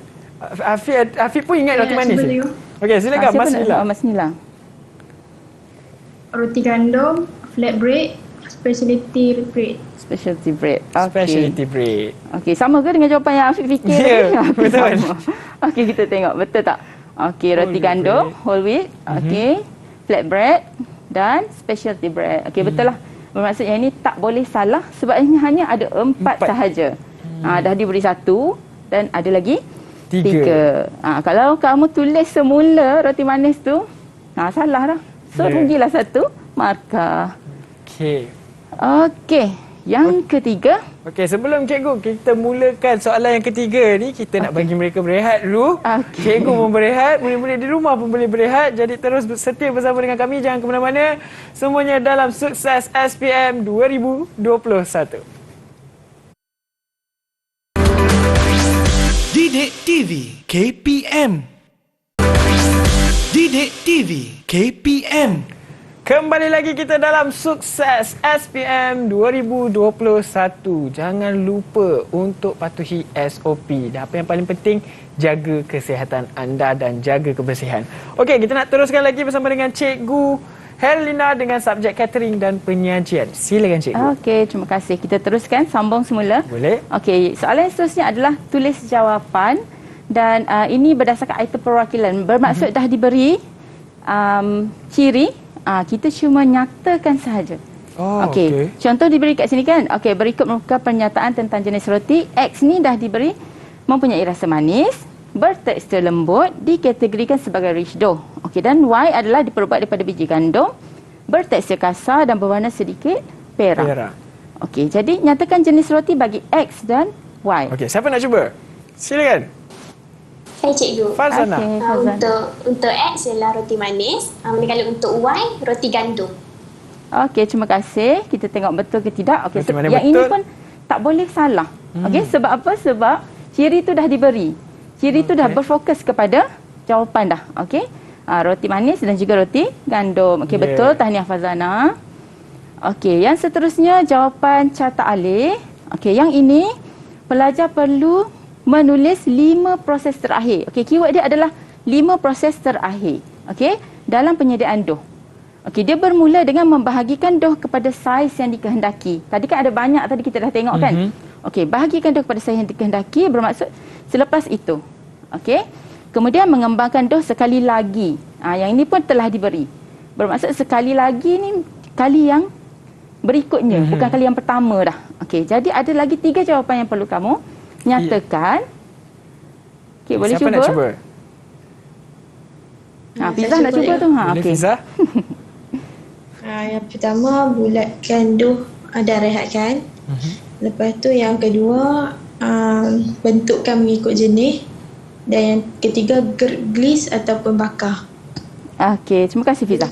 Speaker 2: Afiq pun ingat roti manis. Okey, silakan Mas Nila.
Speaker 3: Mas Nila.
Speaker 7: Roti gandum, flatbread, specialty bread.
Speaker 3: Specialty bread.
Speaker 2: Specialty bread.
Speaker 3: Okey, sama ke dengan jawapan yang Afiq fikir
Speaker 2: Ya,
Speaker 3: tadi?
Speaker 2: betul.
Speaker 3: Sama. Okey, kita tengok betul tak? Okey, roti gandum, whole wheat, okey, flatbread dan specialty bread. Okey, betul lah. Bermaksud yang ini tak boleh salah sebab ini hanya ada 4 sahaja. Dah diberi 1 dan ada lagi 3. Kalau kamu tulis semula roti manis tu, salah dah. So, rugilah 1 markah.
Speaker 2: Okey.
Speaker 3: Okey, yang ketiga.
Speaker 2: Okey, sebelum cikgu kita mulakan soalan yang ketiga ni, kita nak bagi mereka berehat dulu. Cikgu pun berehat, murid-murid di rumah pun boleh berehat. Jadi terus setia bersama dengan kami, jangan ke mana-mana. Semuanya dalam Sukses SPM 2021.
Speaker 1: Didik TV KPM. Didik TV KPM.
Speaker 2: Kembali lagi kita dalam Sukses SPM 2021. Jangan lupa untuk patuhi SOP. Dan apa yang paling penting, jaga kesihatan anda dan jaga kebersihan. Okey, kita nak teruskan lagi bersama dengan Cikgu Herlina dengan subjek catering dan penyajian. Silakan Cikgu.
Speaker 3: Okey, terima kasih. Kita teruskan, sambung semula.
Speaker 2: Boleh.
Speaker 3: Okey, soalan seterusnya adalah tulis jawapan dan ini berdasarkan item perwakilan. Bermaksud dah diberi ciri. Kita cuma nyatakan sahaja. Okey. Contoh diberi kat sini kan. Okey, berikut merupakan pernyataan tentang jenis roti. X ni dah diberi mempunyai rasa manis, bertekstur lembut, dikategorikan sebagai rich dough. Okey, dan Y adalah diperbuat daripada biji gandum, bertekstur kasar dan berwarna sedikit perak. Okey, jadi nyatakan jenis roti bagi X dan Y.
Speaker 2: Okey, siapa nak cuba? Silakan.
Speaker 5: Saya cikgu.
Speaker 2: Farzana.
Speaker 5: Untuk X ialah roti manis, manakala untuk Y roti gandum.
Speaker 3: Okey, terima kasih. Kita tengok betul ke tidak. Okey,
Speaker 2: Roti manis
Speaker 3: yang
Speaker 2: betul.
Speaker 3: ini pun tak boleh salah. Okey, sebab apa? Sebab ciri tu dah diberi. Ciri tu dah berfokus kepada jawapan dah. Okey. Roti manis dan juga roti gandum. Okey, betul. Tahniah Farzana. Okey, yang seterusnya jawapan carta alih. Okey, yang ini pelajar perlu menulis 5 proses terakhir. Okey, keyword dia adalah 5 proses terakhir. Okey, dalam penyediaan dough. Okey, dia bermula dengan membahagikan dough kepada saiz yang dikehendaki. Tadi kan ada banyak tadi kita dah tengok kan? Okey, bahagikan dough kepada saiz yang dikehendaki bermaksud selepas itu. Okey. Kemudian mengembangkan dough sekali lagi. Yang ini pun telah diberi. Bermaksud sekali lagi ni kali yang berikutnya, bukan kali yang pertama dah. Okey, jadi ada lagi 3 jawapan yang perlu kamu nyatakan. Okey, boleh
Speaker 2: Siapa
Speaker 3: cuba?
Speaker 2: nak cuba?
Speaker 3: Fiza nak cuba tu.
Speaker 2: Boleh Fiza?
Speaker 7: Yang pertama, bulatkan dough dan rehatkan. Lepas tu yang kedua, bentukkan mengikut jenis. Dan yang ketiga, glaze ataupun bakar.
Speaker 3: Okey, terima kasih Fiza.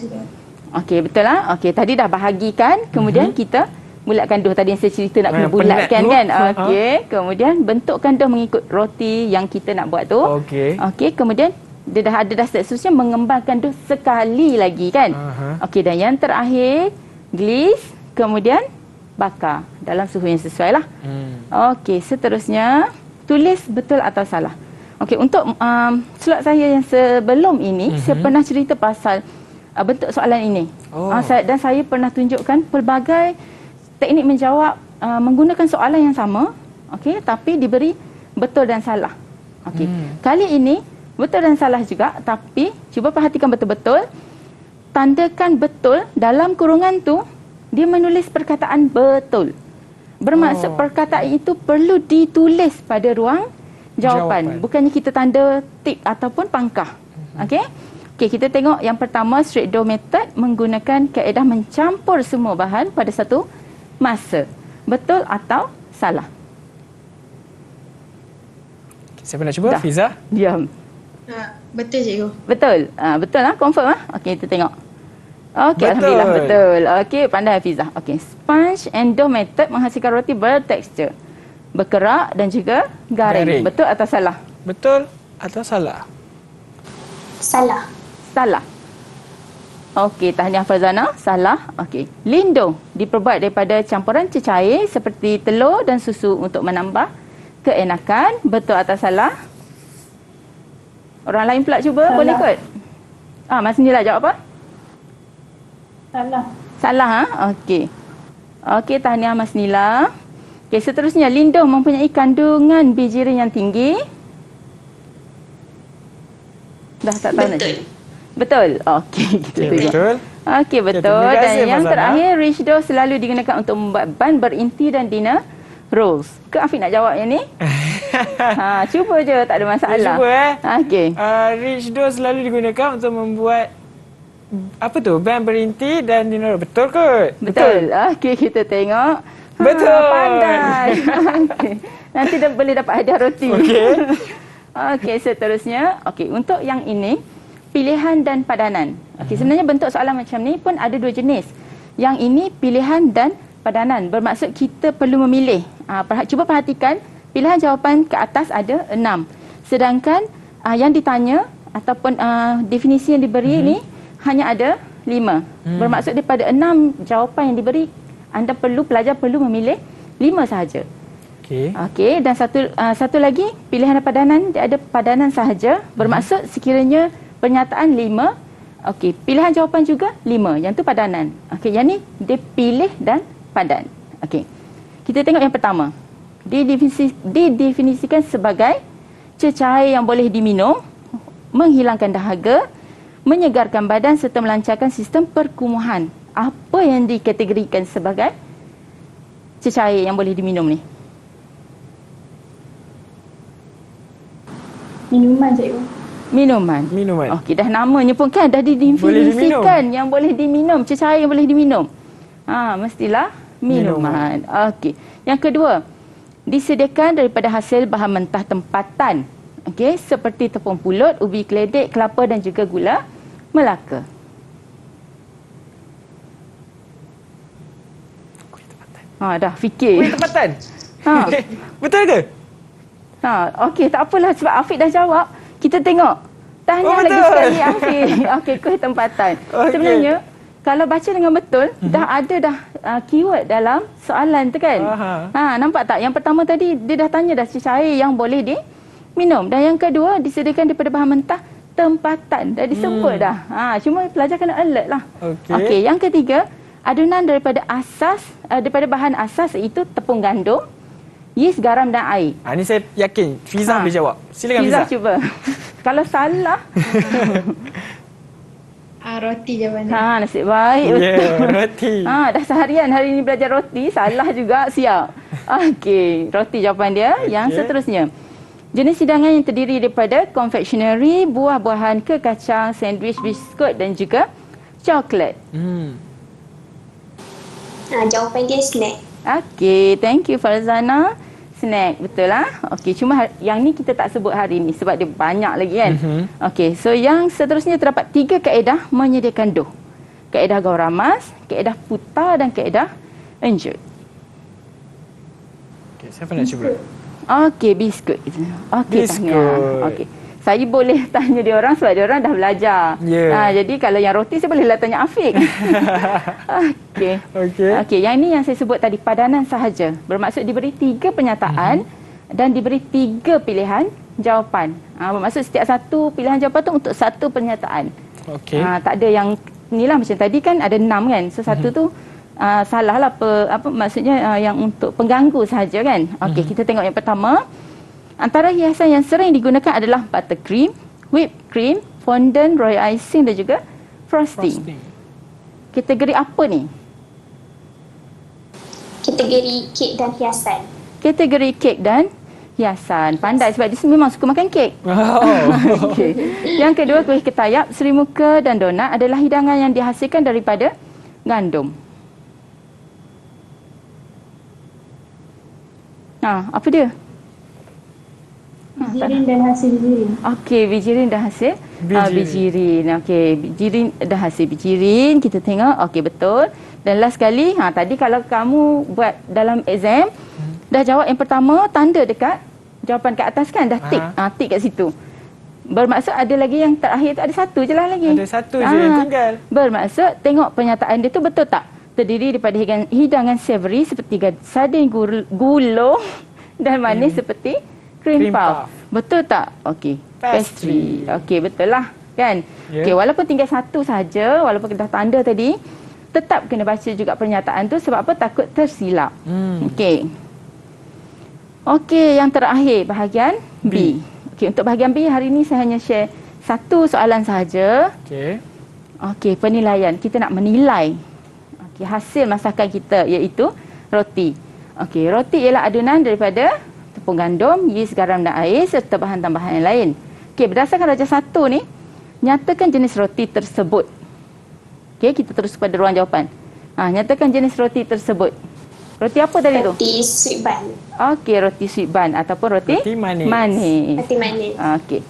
Speaker 3: Okey, betul lah. Okey, tadi dah bahagikan, kemudian kita bulatkan dough tadi yang saya cerita nak kena bulatkan kan. Okey, kemudian bentukkan dough mengikut roti yang kita nak buat tu. Okey, kemudian dia dah ada seterusnya mengembangkan dough sekali lagi kan. Okey, dan yang terakhir glaze, kemudian bakar dalam suhu yang sesuai lah. Okey, seterusnya tulis betul atau salah. Okey, untuk slot saya yang sebelum ini, saya pernah cerita pasal bentuk soalan ini. Dan saya pernah tunjukkan pelbagai teknik menjawab menggunakan soalan yang sama, okey, tapi diberi betul dan salah. Okey. Kali ini betul dan salah juga, tapi cuba perhatikan betul-betul. Tandakan betul dalam kurungan tu dia menulis perkataan betul. Bermaksud perkataan itu perlu ditulis pada ruang jawapan. Bukannya kita tanda tik ataupun pangkah. Okey? Okey, kita tengok yang pertama, straight door method menggunakan kaedah mencampur semua bahan pada satu masa. Betul atau salah?
Speaker 2: Siapa nak cuba? Fiza?
Speaker 3: Diam.
Speaker 7: Betul cikgu.
Speaker 3: Betul. Betul lah, confirm lah. Okey, kita tengok. Okey, alhamdulillah betul. Okey, pandai Hafizah. Okey, sponge and dough method menghasilkan roti bertekstur, berkerak dan juga garing. Betul atau salah?
Speaker 2: Betul atau salah?
Speaker 8: Salah.
Speaker 3: Salah. Okey, tahniah Farzana. Salah. Okey. Lindo diperbuat daripada campuran cecair seperti telur dan susu untuk menambah keenakan. Betul atau salah? Orang lain pula cuba,
Speaker 6: salah.
Speaker 3: Boleh kot? Mas Nila jawab apa?
Speaker 6: Salah.
Speaker 3: Salah, Okey. Okey, tahniah Mas Nila. Okey, seterusnya, lindo mempunyai kandungan bijirin yang tinggi. Dah tak tahu nak cakap. Betul. Okey, kita tengok.
Speaker 2: Betul.
Speaker 3: Okey, betul. Dan yang terakhir, rich dough selalu digunakan untuk membuat ban berinti dan dinner rolls. Ke Afiq nak jawab yang ni? Cuba je, tak ada masalah.
Speaker 2: Cuba
Speaker 3: Okey.
Speaker 2: Rich dough selalu digunakan untuk membuat apa tu? Ban berinti dan dinner. Betul kot?
Speaker 3: Betul. Okey, kita tengok.
Speaker 2: Betul.
Speaker 3: Pandai. Okay. Nanti boleh dapat hadiah roti.
Speaker 2: Okey.
Speaker 3: Okey, seterusnya. Okey, untuk yang ini, pilihan dan padanan. Okey, sebenarnya bentuk soalan macam ni pun ada dua jenis. Yang ini pilihan dan padanan. Bermaksud kita perlu memilih. Cuba perhatikan, pilihan jawapan ke atas ada 6. Sedangkan yang ditanya ataupun definisi yang diberi ni hanya ada 5. Bermaksud daripada 6 jawapan yang diberi, pelajar perlu memilih 5 sahaja. Okey, dan satu lagi pilihan dan padanan, dia ada padanan sahaja. Bermaksud sekiranya pernyataan 5, okey, pilihan jawapan juga 5. Yang tu padanan. Okey, yang ni dia pilih dan padan. Okey. Kita tengok yang pertama. Didefinisikan sebagai cecair yang boleh diminum, menghilangkan dahaga, menyegarkan badan serta melancarkan sistem perkumuhan. Apa yang dikategorikan sebagai cecair yang boleh diminum ni?
Speaker 6: Minuman, cikgu.
Speaker 3: Minuman. Okey, dah namanya pun kan dah didefinisikan yang boleh diminum, cecair yang boleh diminum. Mestilah minuman. Okey. Yang kedua, disediakan daripada hasil bahan mentah tempatan. Okey, seperti tepung pulut, ubi keledek, kelapa dan juga gula Melaka. Dah fikir.
Speaker 2: Kuih tempatan. Betul ke?
Speaker 3: Okey, tak apalah sebab Afiq dah jawab. Kita tengok. Tahniah lagi sekali Afiq. Okey, kuih tempatan. Sebenarnya kalau baca dengan betul, dah ada keyword dalam soalan tu kan. Nampak tak? Yang pertama tadi dia dah tanya dah cecair yang boleh diminum. Dan yang kedua, disediakan daripada bahan mentah tempatan. Dah disebut dah. Cuma pelajar kena alert lah. Okey, yang ketiga, adunan daripada bahan asas iaitu tepung gandum, yeast, garam dan air.
Speaker 2: Ni saya yakin Fiza boleh jawab. Silakan Fiza.
Speaker 3: Cuba. Kalau salah
Speaker 7: Roti jawapannya.
Speaker 3: Nasib baik. Betul.
Speaker 2: Roti.
Speaker 3: Dah seharian hari ni belajar roti, salah juga, siap. Okey, roti jawapan dia. Yang seterusnya, jenis hidangan yang terdiri daripada confectionery, buah-buahan ke kacang, sandwich, biskut dan juga coklat.
Speaker 8: Jawapan dia snack.
Speaker 3: Okey, thank you Farzana. Snack, betul lah. Okey, cuma yang ni kita tak sebut hari ni sebab dia banyak lagi kan. Okey, so yang seterusnya terdapat 3 kaedah menyediakan dough. Kaedah gaul ramas, kaedah putar dan kaedah enjut.
Speaker 2: Okey, siapa nak cuba?
Speaker 3: Okey, biskut. Okey, tahniah. Okey. Saya boleh tanya dia orang sebab dia orang dah belajar. Jadi kalau yang roti saya bolehlah tanya Afiq. Okey, yang ini yang saya sebut tadi padanan sahaja. Bermaksud diberi 3 pernyataan dan diberi 3 pilihan jawapan. Bermaksud setiap satu pilihan jawapan tu untuk satu pernyataan. Tak ada yang inilah macam tadi kan ada 6 kan. So satu tu salah lah maksudnya yang untuk pengganggu sahaja kan. Okey, kita tengok yang pertama. Antara hiasan yang sering digunakan adalah buttercream, whipped cream, fondant, royal icing dan juga frosting. Kategori apa ni?
Speaker 5: Kategori kek dan hiasan.
Speaker 3: Kategori kek dan hiasan. Pandai sebab dia memang suka makan kek. Okay. Yang kedua, kuih ketayap, seri muka dan donat adalah hidangan yang dihasilkan daripada gandum. Apa dia?
Speaker 6: Bijirin dan hasil bijirin.
Speaker 3: Okey, bijirin dan hasil bijirin. Okey, bijirin dan hasil bijirin. Kita tengok. Okey, betul. Dan last sekali, tadi kalau kamu buat dalam exam, dah jawab yang pertama, tanda dekat jawapan kat atas kan? Dah tik. Tik kat situ. Bermaksud ada lagi yang terakhir tu, ada satu je lah lagi.
Speaker 2: Ada satu je yang tinggal.
Speaker 3: Bermaksud, tengok pernyataan dia tu betul tak? Terdiri daripada hidangan savory seperti sardin gulung dan manis seperti cream puff. Betul tak? Okey. Pastry. Okey, betul lah. Kan? Okey, walaupun tinggal satu saja, walaupun dah tanda tadi, tetap kena baca juga pernyataan tu sebab apa? Takut tersilap. Okey. Okey, yang terakhir bahagian B. Okey, untuk bahagian B hari ini saya hanya share satu soalan sahaja. Okey, penilaian. Kita nak menilai hasil masakan kita iaitu roti. Okey, roti ialah adunan daripada tepung gandum, yeast, garam dan air serta bahan tambahan yang lain. Okey, berdasarkan darjah 1 ni, nyatakan jenis roti tersebut. Okey, kita terus pada ruang jawapan. Nyatakan jenis roti tersebut. Roti apa tadi tu?
Speaker 5: Roti sweet bun.
Speaker 3: Okey, roti sweet bun ataupun roti manis.
Speaker 5: Roti manis.
Speaker 3: Okey.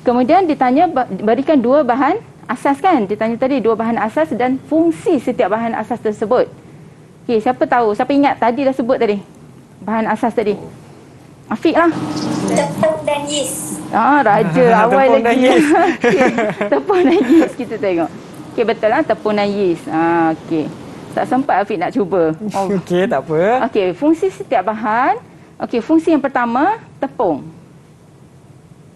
Speaker 3: Kemudian ditanya berikan 2 bahan asas kan? Ditanya tadi 2 bahan asas dan fungsi setiap bahan asas tersebut. Okey, siapa tahu? Siapa ingat tadi dah sebut tadi? Bahan asas tadi. Afiq lah.
Speaker 8: Tepung dan yeast.
Speaker 3: Raja awal
Speaker 2: tepung
Speaker 3: lagi.
Speaker 2: Dan yeast.
Speaker 3: Okay. Tepung dan yeast kita tengok. Okey, betul lah tepung dan yeast. Okey. Tak sempat Afiq nak cuba.
Speaker 2: Okey, tak apa.
Speaker 3: Okey, fungsi setiap bahan. Okey, fungsi yang pertama tepung.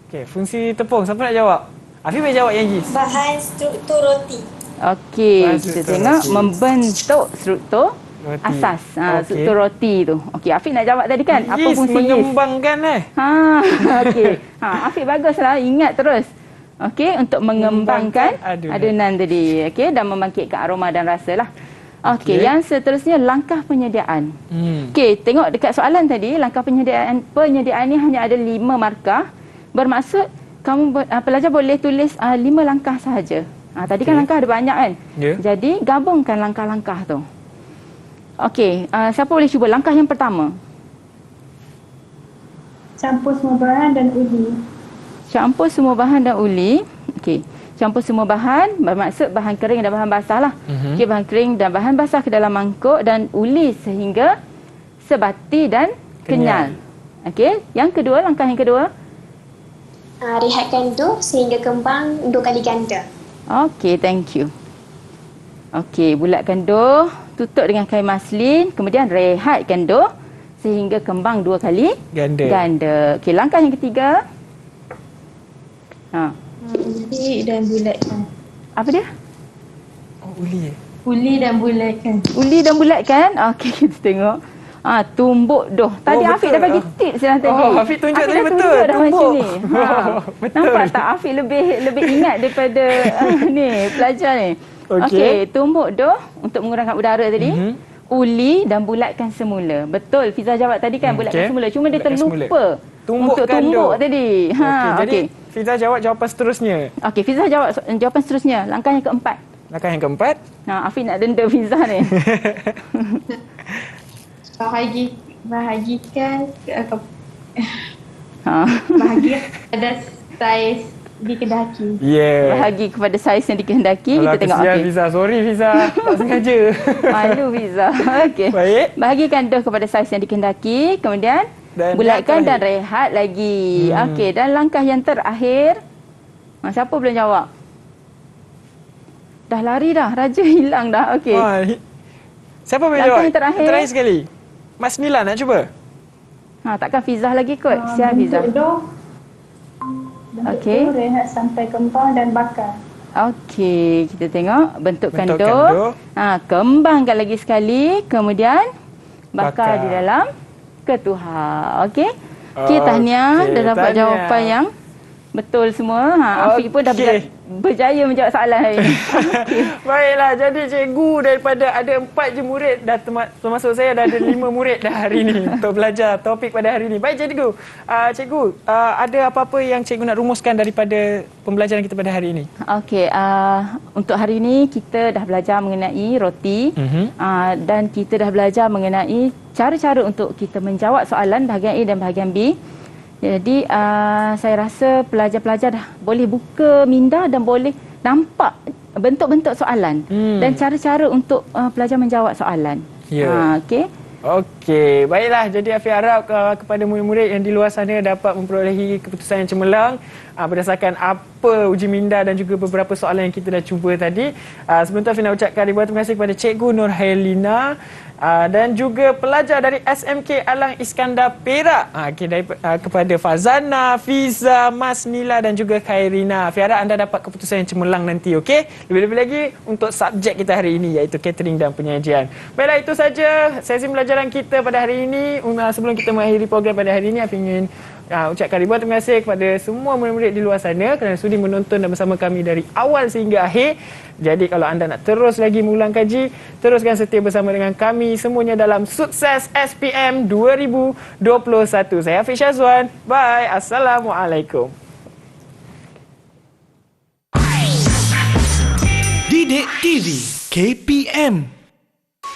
Speaker 2: Okey, fungsi tepung siapa nak jawab? Afiq boleh jawab yang yeast.
Speaker 8: Bahan struktur roti.
Speaker 3: Okey, kita tengok membentuk struktur asas. Struktur roti tu. Okey, Afiq nak jawab tadi kan? Apa
Speaker 2: yeast
Speaker 3: fungsi yeast?
Speaker 2: Mengembangkan
Speaker 3: Okey. Afiq baguslah, ingat terus. Okey, untuk mengembangkan adunan tadi. Okey, dan membangkitkan aroma dan rasa lah. Okey, yang seterusnya langkah penyediaan. Okey, tengok dekat soalan tadi, langkah penyediaan ni hanya ada 5 markah. Bermaksud pelajar boleh tulis 5 langkah sahaja. Tadi kan langkah ada banyak kan? Jadi gabungkan langkah-langkah tu. Okey, siapa boleh cuba langkah yang pertama?
Speaker 6: Campur semua bahan dan uli.
Speaker 3: Campur semua bahan dan uli. Okey, campur semua bahan bermaksud bahan kering dan bahan basah lah. Okey, bahan kering dan bahan basah ke dalam mangkuk dan uli sehingga sebati dan kenyal. Okey, yang kedua, langkah yang kedua.
Speaker 5: Rehatkan dough sehingga kembang 2 kali ganda.
Speaker 3: Okey, thank you. Okey, bulatkan dough, tutup dengan kain maslin, kemudian rehatkan dough sehingga kembang 2 kali ganda. Okey, langkah yang ketiga.
Speaker 7: Uli dan bulatkan.
Speaker 3: Apa dia?
Speaker 7: Uli dan bulatkan.
Speaker 3: Uli dan bulatkan. Okey, kita tengok. Tumbuk doh. Tadi Afiq dah bagi tips dah tadi.
Speaker 2: Afiq tunjuk tadi betul.
Speaker 3: Tumbuk.
Speaker 2: Betul.
Speaker 3: Nampak tak Afiq lebih ingat daripada ni pelajar ni. Okey, tumbuk doh untuk mengurangkan udara tadi. Uli dan bulatkan semula. Betul, Fiza jawab tadi kan bulatkan semula. Cuma dia terlupa untuk tumbuk tadi.
Speaker 2: Jadi Fiza jawab jawapan seterusnya.
Speaker 3: Okey, Fiza jawab jawapan seterusnya. Langkah yang keempat.
Speaker 2: Langkah yang keempat.
Speaker 3: Afiq nak denda Fiza ni.
Speaker 6: Bahagikan bahagia pada saiz dikehendaki.
Speaker 3: Bahagi kepada saiz yang dikehendaki. Kita tengok.
Speaker 2: Okey. Fiza, sorry Fiza, tak sengaja.
Speaker 3: Malu Fiza. Okey.
Speaker 2: Baik.
Speaker 3: Bahagikan doh kepada saiz yang dikehendaki. Kemudian Bulatkan dan rehat lagi. Okey, dan langkah yang terakhir. Siapa belum jawab? Dah lari dah. Raja hilang dah. Okey.
Speaker 2: Siapa boleh
Speaker 3: langkah
Speaker 2: jawab?
Speaker 3: Yang terakhir.
Speaker 2: Terakhir sekali. Mas Nila nak cuba?
Speaker 3: Takkan Fizah lagi kot. Siap Fizah.
Speaker 6: Bentuk rehat sampai kembang dan bakar.
Speaker 3: Okey, kita tengok bentukkan dough. Kembangkan lagi sekali, kemudian bakar di dalam ketuhar. Okey. Tahniah dah dapat jawapan yang betul semua. Afiq pun dah berjaya menjawab soalan hari ini.
Speaker 2: Baiklah, jadi cikgu daripada ada 4 je murid, dah termasuk saya dah ada 5 murid dah hari ini untuk belajar topik pada hari ini. Baik cikgu, ada apa-apa yang cikgu nak rumuskan daripada pembelajaran kita pada hari ini?
Speaker 3: Okey, untuk hari ini kita dah belajar mengenai roti dan kita dah belajar mengenai cara-cara untuk kita menjawab soalan bahagian A dan bahagian B. Jadi saya rasa pelajar-pelajar dah boleh buka minda dan boleh nampak bentuk-bentuk soalan dan cara-cara untuk pelajar menjawab soalan. Okey,
Speaker 2: baiklah. Jadi Afiq harap kepada murid-murid yang di luar sana dapat memperolehi keputusan yang cemerlang berdasarkan apa uji minda dan juga beberapa soalan yang kita dah cuba tadi. Sebelum tu Afiq nak ucapkan ribuan terima kasih kepada Cikgu Nurhailina dan juga pelajar dari SMK Alang Iskandar Perak. Kepada Fazana, Fiza, Mas Nila dan juga Khairina. Afiq harap anda dapat keputusan yang cemerlang nanti, okey? Lebih-lebih lagi untuk subjek kita hari ini iaitu catering dan penyajian. Baiklah, itu saja sesi pelajaran kita pada hari ini. Sebelum kita mengakhiri program pada hari ini, Afiq ingin ucapkan ribuan terima kasih kepada semua murid-murid di luar sana kerana sudi menonton dan bersama kami dari awal sehingga akhir. Jadi kalau anda nak terus lagi mengulang kaji, teruskan setia bersama dengan kami semuanya dalam Sukses SPM 2021. Saya Hafiz Syazwan. Bye. Assalamualaikum.
Speaker 1: Didik TV KPM.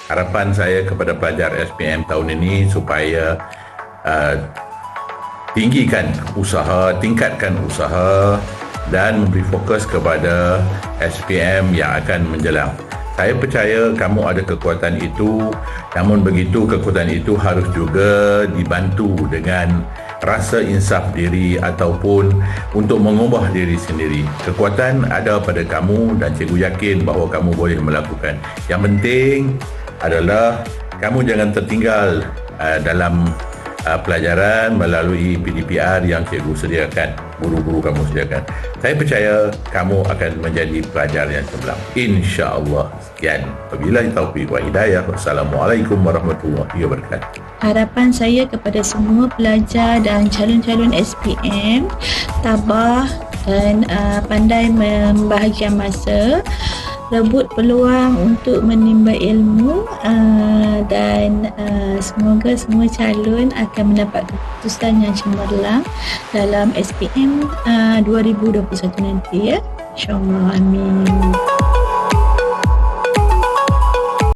Speaker 9: Harapan saya kepada pelajar SPM tahun ini supaya tingkatkan usaha dan memberi fokus kepada SPM yang akan menjelang. Saya percaya kamu ada kekuatan itu, namun begitu kekuatan itu harus juga dibantu dengan rasa insaf diri ataupun untuk mengubah diri sendiri. Kekuatan ada pada kamu dan cikgu yakin bahawa kamu boleh melakukan. Yang penting adalah kamu jangan tertinggal dalam pelajaran melalui PDPR yang cikgu sediakan, guru-guru kamu sediakan. Saya percaya kamu akan menjadi pelajar yang cemerlang, insya-Allah. Sekian, wabillahi taufiq wa hidayah. Wassalamualaikum warahmatullahi wabarakatuh.
Speaker 7: Harapan saya kepada semua pelajar dan calon-calon SPM, tabah dan pandai membahagikan masa, rebut peluang untuk menimba ilmu dan semoga semua calon akan mendapat keputusan yang cemerlang dalam SPM 2021 nanti, ya. InsyaAllah, amin.